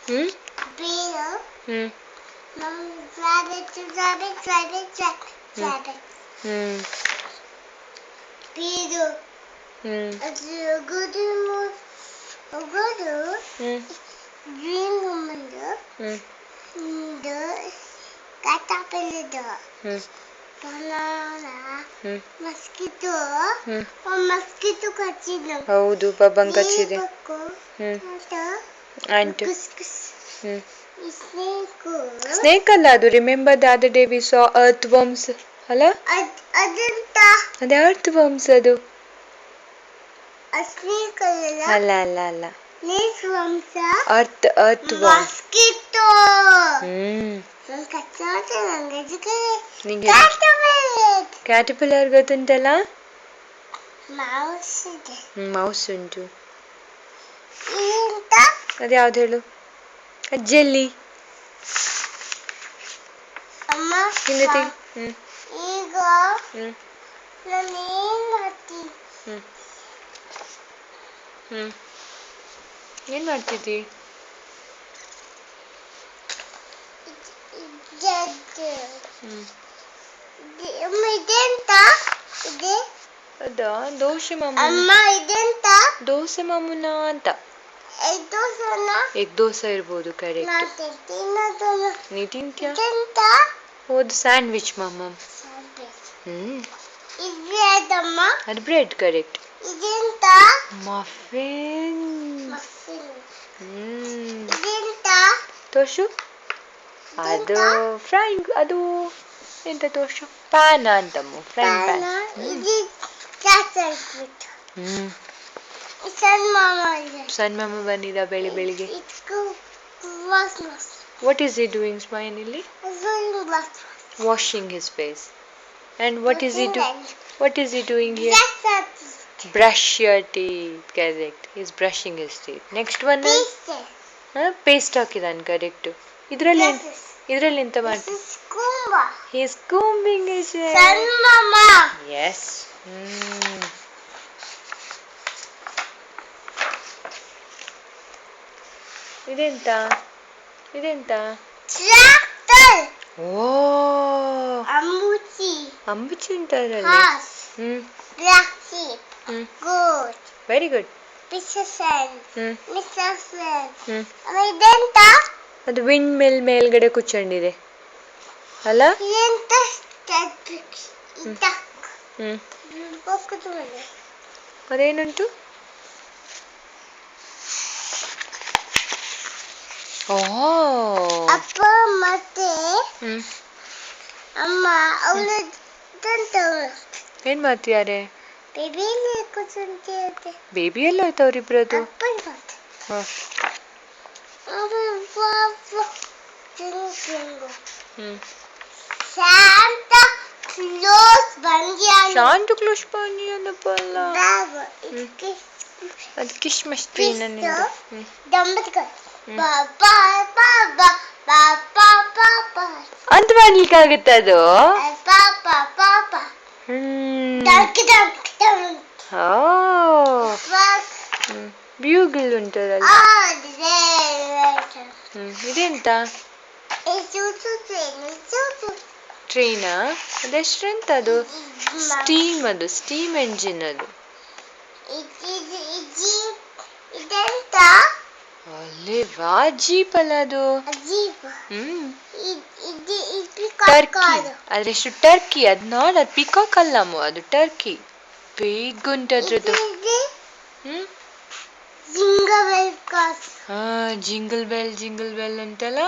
ಹ್ಮ್ ಹ್ಮ್ ಹ್ಮ್ ಹೌದು Babban ಕಚ್ಚಿದೆ ant snake ಅಲ್ಲ ಅದು remember the other day we saw earth worms ಅಲ್ಲ ಅದೇ ಅರ್ತ್ ವರ್ಮ್ಸ್ ಅದು ಅಲ್ಲ ಅಲ್ಲ ಅಲ್ಲ ಅರ್ತ್ ವರ್ಮ್ಸ್ ನಿಂಗೆ ಕ್ಯಾಟರ್ಪಿಲ್ಲರ್ ಗೊತ್ತುಂಟಲ್ಲ ಮೌಸ್ ಉಂಟು ಅದ್ಯಾವ್ದು ಹೇಳು ಜೆಲ್ಲಿ ಹಿಂದೆ ಈಗ ನಾನು ಏನ್ ಮಾಡ್ತಿದ್ದಿ ಅದಾ ದೋಸೆ ಮಾಮೂನ ಅಂತ ಎಗ್ ದೋಸೆ ಇರ್ಬೋದು ಕರೆಕ್ಟ್ ನೀ ತಿಂತ್ಯಾ ಹೌದು ಸ್ಯಾಂಡ್ವಿಚ್ ಮಾಮ ಅದು ಬ್ರೆಡ್ ಕರೆಕ್ಟ್ ಮಫಿನ್ ತೋರ್ಸು ಅದು ಫ್ರೈಂಗ್ ಅದು ಎಂತ ತೋರ್ಸು ಪ್ಯಾನ್ ಅಂತಮ್ಮ ಫ್ರೈಂಗ್ ಪ್ಯಾನ್ ಸಣ್ಣ ಮಾಮ ಬಂದಿದ್ದ ಬೆಳಿಗ್ಗೆ what is he doing finally washing his face and what is he doing here brush your teeth correct he's brushing his teeth next one paste ಹಾಕಿದಾನೆ correct ಇದರಲ್ಲಿ ಎಂತ ಮಾಡ್ತಿ he is combing his hair yes ಇದೆಂತ ಓ ಅಂಬುಚಿ ಉಂಟು ಅದರಲ್ಲಿ very good ಅದು wind mill ಮೇಲ್ಗಡೆ ಕುಚ್ಚಂಡಿದೆ ಅಲ್ಲ ಅದೇನುಂಟು ಓ ಅಪ್ಪ ಮತ್ತೆ ಅಮ್ಮ ಏನ್ ಮಾಡ್ತಿದ್ದಾರೆ ಬೇಬಿ ಎಲ್ಲ ಆಯ್ತು ಅವರಿಬ್ರದ್ದು ಶಾಂತ ಕ್ಲೋಸ್ ಬನ್ನಿ ಅನ್ನಪ್ಪಲ್ಲ ಅದು ಕಿಶ್ಮಶ್ ಟ್ರೀನ ಅಂತ ಮಾಡ್ಲಿಕ್ಕಾಗುತ್ತೆ ಅದು ಬ್ಯೂಗಲ್ ಉಂಟಲ್ಲ ಇದೆಂತ ಟ್ರೈನಾ ಅದೆಷ್ಟೆಂತ ಅದು ಸ್ಟೀಮ್ ಎಂಜಿನ್ ಅದು ಅಲ್ಲೇ ವಾ ಜೀಪ್ ಅಲ್ಲ ಅದು ಟರ್ಕಿ ಅದ್ರೆಷ್ಟು ಟರ್ಕಿ ಅದ್ ನೋಡ ಅದು ಪಿಕಾಕ್ ಅಲ್ಲಮ್ಮ ಅದು ಟರ್ಕಿ ಬೇಗ ಉಂಟದ್ರದ್ದು ಜಿಂಗಲ್ ಬೆಲ್ ಅಂತಲ್ಲ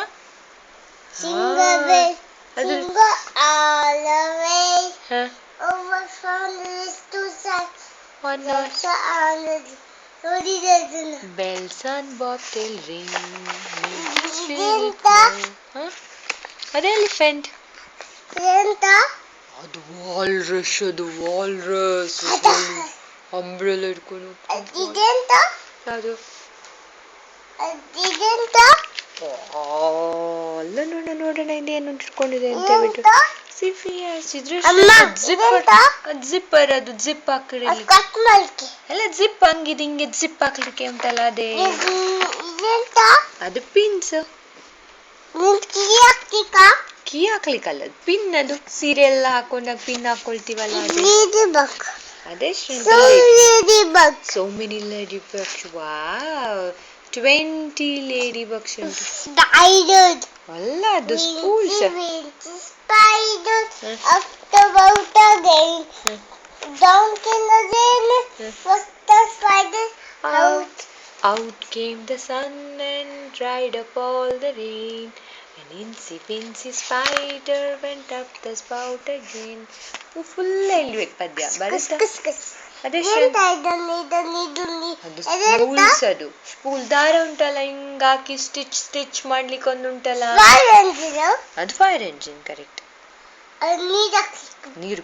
bells and bobtail ring ಅದೇ ಎಲಿಫೆಂಟ್ ಅದು ವಾಲ್ರಸ್ ಅಂಬ್ರೆಲ್ಲ ಹಿಡ್ಕೊಂಡು ಅದು ಅಲ್ಲ ನೋಡೋಣ ಇದೇನು ಇಟ್ಕೊಂಡಿದೆ ಅಂತ ಹೇಳ್ಬಿಟ್ಟು ಅಮ್ಮ, ಇದೆಂತ? ಜಿಪ್ಪರ್ ಅದು ಜಿಪ್ ಅದು ಹಾಕಲಿಕ್ಕೆ ಕಟ್ ಮಾಡ್ಕೆ ಅಲ್ಲ ಜಿಪ್ ಹಂಗಿದೆ ಹಿಂಗೆ ಜಿಪ್ ಹಾಕ್ಲಿಕ್ಕೆ ಉಂಟಲ್ಲ ಅದೇ ಇದೆಂತ ಅದು ಪಿನ್ಸ್ ನೀನ್ ಕೀ ಹಾಕ್ತಿಕಾ ಕೀ ಹಾಕ್ಲಿಕ್ಕಲ್ಲ ಪಿನ್ ಅದು ಸೀರೆ ಎಲ್ಲ ಹಾಕೊಂಡಾಗ ಪಿನ್ ಹಾಕೊಳ್ತೀವಲ್ಲ ಅದೇ ಲೇಡಿ ಬಗ್ ಅದೇ ಲೇಡಿ ಬಗ್ so many ladybugs wow 20 ladybugs ಉಂಟು spider ಅಲ್ಲ ಅದು ಸ್ಪೂಲ್ಸ್ spider of the water again down in the rain was the spider out out came the sun and dried up all the rain an incy pincy spider went up the spout again full ಹೇಳ್ಬೇಕು ಪದ್ಯ ಬರುತ್ತಾ ಅದೇ ಅದು ಸ್ಪೂಲ್ಸ್ ಅದು spool ದಾರ ಉಂಟಲ್ಲ ಹಿಂಗ ಹಾಕಿ stitch ಮಾಡ್ಲಿಕ್ಕೆ ಒಂದು ಉಂಟಲ್ಲ ಅದು ಫೈರ್ ಎಂಜಿನ್ ಕರೆಕ್ಟ್ ನೀರು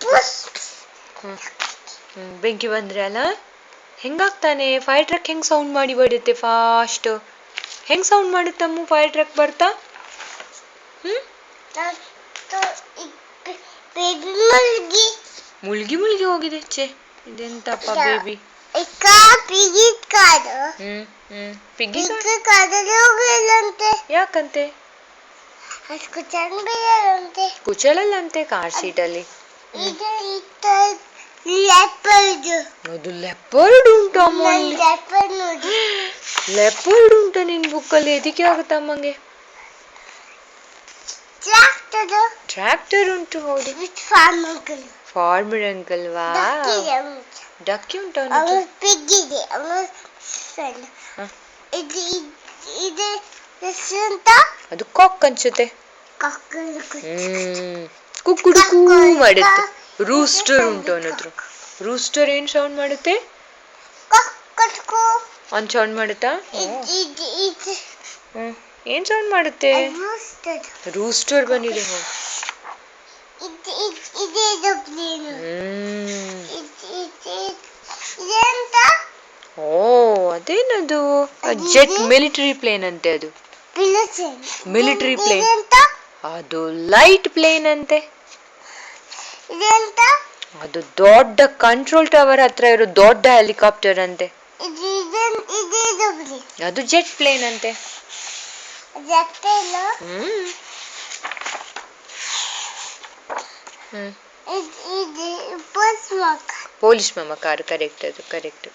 ಬೆಂಕಿ ಬಂದ್ರೆ ಅಲ್ಲ ಹೆಂಗಾಗ್ತಾನೆ ಫೈರ್ ಟ್ರಕ್ ಹೆಂಗ್ ಸೌಂಡ್ ಮಾಡಿ ಬರುತ್ತೆ ಫಾಸ್ಟ್ ಹೆಂಗ್ ಸೌಂಡ್ ಮಾಡುತ್ತಮ್ಮ ಫೈರ್ ಟ್ರಕ್ ಬರ್ತಾ ಮುಳ್ಗಿ ಮುಳ್ಗಿ ಹೋಗಿದೆ ಛೇ ಇದೆಂತಪ್ಪ ಬೇಬಿ ಯಾಕಂತೆ ಕುಚಲಲ್ಲಂತೆ ಕಾರ್ ಸೀಟಲ್ಲಿ ಅದು ಲೆಪರ್ಡ್ ಉಂಟಮ್ಮ ಲೆಪರ್ಡ್ ಉಂಟ ನಿನ್ ಬುಕ್ಕಲ್ಲಿ ಎದಕ್ಕೆ ಆಗುತ್ತೆ ಅಮ್ಮಂಗೆ ಟ್ರ್ಯಾಕ್ಟರ್ ಉಂಟು ಹೌದು ಫಾರ್ಮರ್ ಅಂಕಲ್ ವಾ ಡಕ್ಕಿ ಉಂಟು ಅದು ಕಾಕ್ ಅನ್ಸುತ್ತೆ ಕುಕ್ಕುಡುಕು ಮಾಡುತ್ತೆ ರೂಸ್ಟರ್ ಉಂಟು ಅವನ ಹತ್ರ ರೂಸ್ಟರ್ ಏನ್ ಸೌಂಡ್ ಮಾಡುತ್ತೆ ಅವ್ನ್ ಸೌಂಡ್ ಮಾಡುತ್ತಾ ಏನ್ ಸೌಂಡ್ ಮಾಡುತ್ತೆ ರೂಸ್ಟರ್ ಬಂದಿದೆ ಓ ಅದೇನದು ಜೆಟ್ ಮಿಲಿಟರಿ ಪ್ಲೇನ್ ಅಂತೆ ಅದು ಮಿಲಿಟರಿ ಪ್ಲೇನ್ ಅದು ಲೈಟ್ ಪ್ಲೇನ್ ಅಂತೆ ಅದು ದೊಡ್ಡ ಕಂಟ್ರೋಲ್ ಟವರ್ ಹತ್ರ ಇರೋ ದೊಡ್ಡ ಹೆಲಿಕಾಪ್ಟರ್ ಅಂತೆ ಅದು ಜೆಟ್ ಪ್ಲೇನ್ ಅಂತೆ ಪೊಲೀಸ್ ಮಾಮ ಕಾರ್ ಕರೆಕ್ಟ್ ಅದು ಕರೆಕ್ಟ್